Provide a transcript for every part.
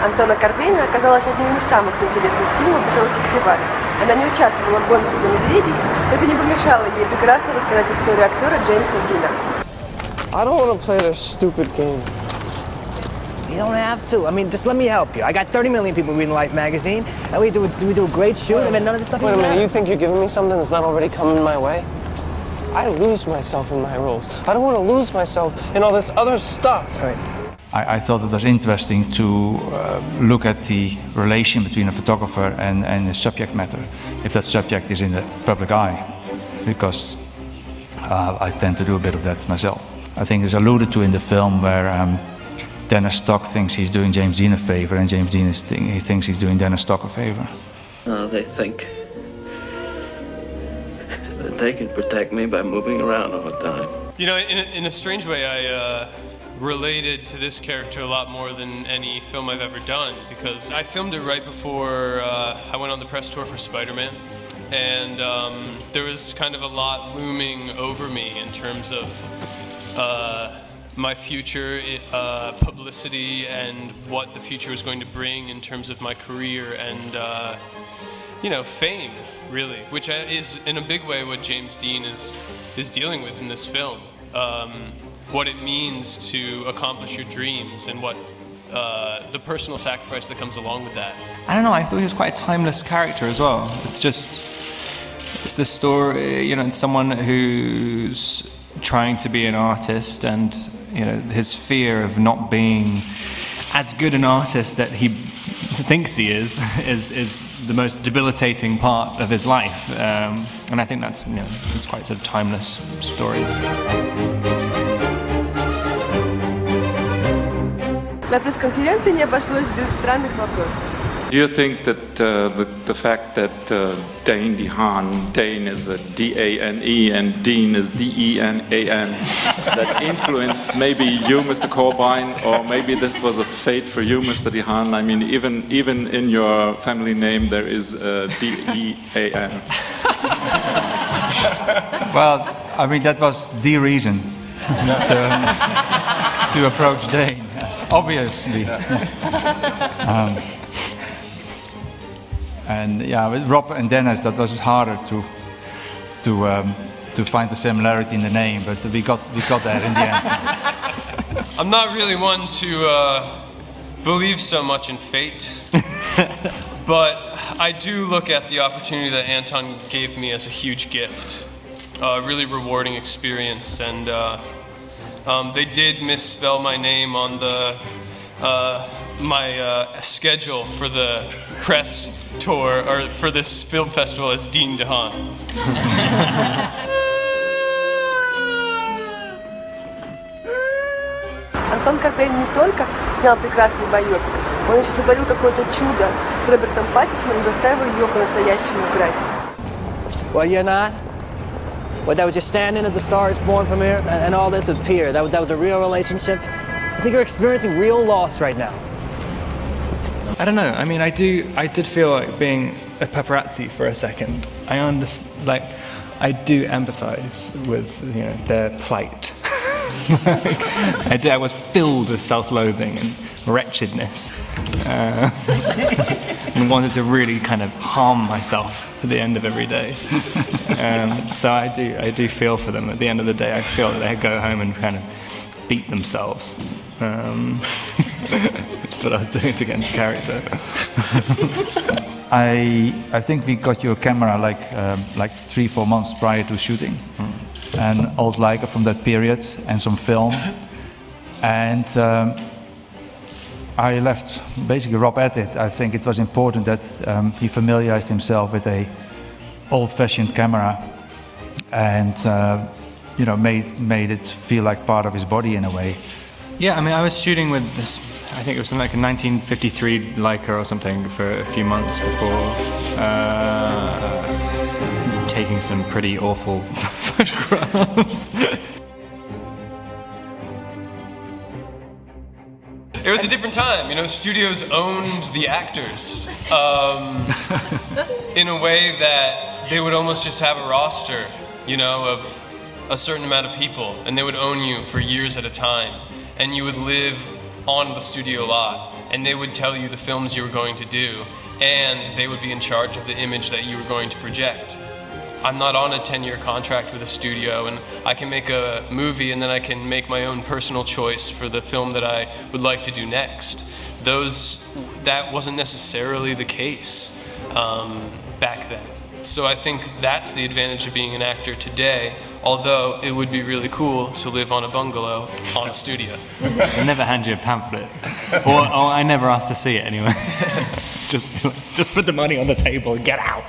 Антона Корбейна оказалась одним из самых интересных фильмов этого фестиваля. Она не участвовала в гонке за медведей, но это не помешало ей прекрасно рассказать историю актера Джеймса Дина. I don't want to play this stupid game. You don't have to. I mean, just let me help you. I got 30 million people reading Life magazine, and we do a great shoot. I mean, none of this stuff. Wait a minute, you think you're giving me something that's not already coming my way? I lose myself in my roles. I don't want to lose myself in all this other stuff. Right. I thought it was interesting to look at the relation between a photographer and the subject matter, if that subject is in the public eye, because I tend to do a bit of that myself. I think it's alluded to in the film where Dennis Stock thinks he's doing James Dean a favor, and James Dean he thinks he's doing Dennis Stock a favor. They think that they can protect me by moving around all the time. You know, in a strange way, I related to this character a lot more than any film I've ever done, because I filmed it right before I went on the press tour for Spider-Man, and there was kind of a lot looming over me in terms of my future, publicity, and what the future was going to bring in terms of my career and, you know, fame, really, which is in a big way what James Dean is dealing with in this film. What it means to accomplish your dreams and what the personal sacrifice that comes along with that. I don't know, I thought he was quite a timeless character as well. It's the story, you know, someone who's trying to be an artist, and you know, his fear of not being as good an artist that he thinks he is the most debilitating part of his life, and I think that's, you know, it's quite a timeless story. На пресс-конференции не обошлось без странных вопросов. Do you think that the fact that Dane DeHaan, Dane is a D-A-N-E and Dean is D-E-N-A-N, that influenced maybe you, Mr. Corbijn, or maybe this was a fate for you, Mr. DeHaan? I mean, even in your family name there is D-E-A-N. Well, I mean, that was the reason to approach Dane, obviously. And yeah, with Rob and Dennis, that was harder to find the similarity in the name, but we got there in the end. I'm not really one to believe so much in fate, but I do look at the opportunity that Anton gave me as a huge gift, a really rewarding experience, and they did misspell my name on the my schedule for the press tour, or for this film festival, as Dean DeHaan. Антон Корбейн не только снял прекрасный байопик, он еще сотворил какое-то чудо с Робертом Паттинсоном и заставил ее по-настоящему играть. Well, you're not. Well, that was your stand-in at the Star is Born premiere, and all this with Pierre. That was a real relationship. I think you're experiencing real loss right now. I don't know. I mean, I did feel like being a paparazzi for a second. I do empathise with, you know, their plight. I was filled with self-loathing and wretchedness, and wanted to really kind of harm myself at the end of every day. So I do feel for them. At the end of the day, I feel that they go home and kind of beat themselves. That's what I was doing to get into character. I think we got your camera like 3-4 months prior to shooting, and old Leica from that period and some film, and I left basically Rob at it. I think it was important that he familiarized himself with a old-fashioned camera, and you know, made it feel like part of his body in a way. Yeah, I mean, I was shooting with this, I think it was something like a 1953 Leica or something for a few months before taking some pretty awful photographs. It was a different time, you know, studios owned the actors in a way that they would almost just have a roster, you know, of a certain amount of people, and they would own you for years at a time, and you would live on the studio lot, and they would tell you the films you were going to do, and they would be in charge of the image that you were going to project. I'm not on a 10-year contract with a studio, and I can make a movie and then I can make my own personal choice for the film that I would like to do next. That wasn't necessarily the case back then. So I think that's the advantage of being an actor today, although it would be really cool to live on a bungalow on a studio. They'll never hand you a pamphlet. Or I never asked to see it anyway. just put the money on the table and get out.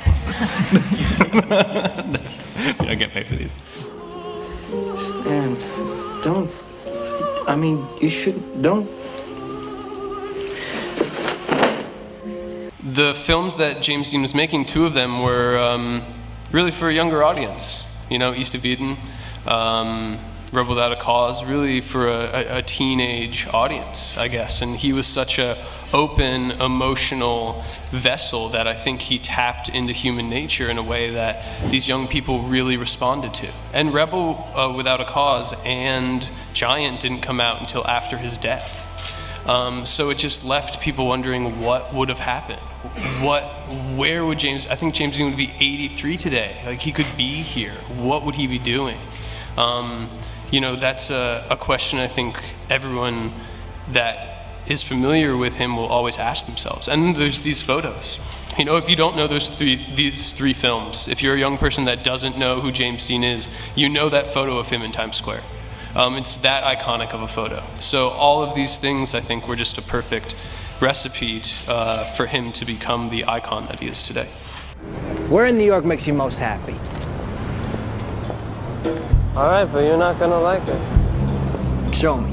You don't get paid for these. Stan, don't. I mean, you should. Don't. The films that James Dean was making, 2 of them were really for a younger audience. You know, East of Eden, Rebel Without a Cause, really for a teenage audience, I guess. And he was such a open, emotional vessel that I think he tapped into human nature in a way that these young people really responded to. And Rebel Without a Cause and Giant didn't come out until after his death. So it just left people wondering what would have happened. Where would James, I think James Dean would be 83 today. Like, he could be here. What would he be doing? You know, that's a question I think everyone that is familiar with him will always ask themselves. And there's these photos. You know, if you don't know these 3 films, if you're a young person that doesn't know who James Dean is, you know that photo of him in Times Square. It's that iconic of a photo. So all of these things, I think, were just a perfect recipe for him to become the icon that he is today. Where in New York makes you most happy? All right, but you're not gonna like it. Show me.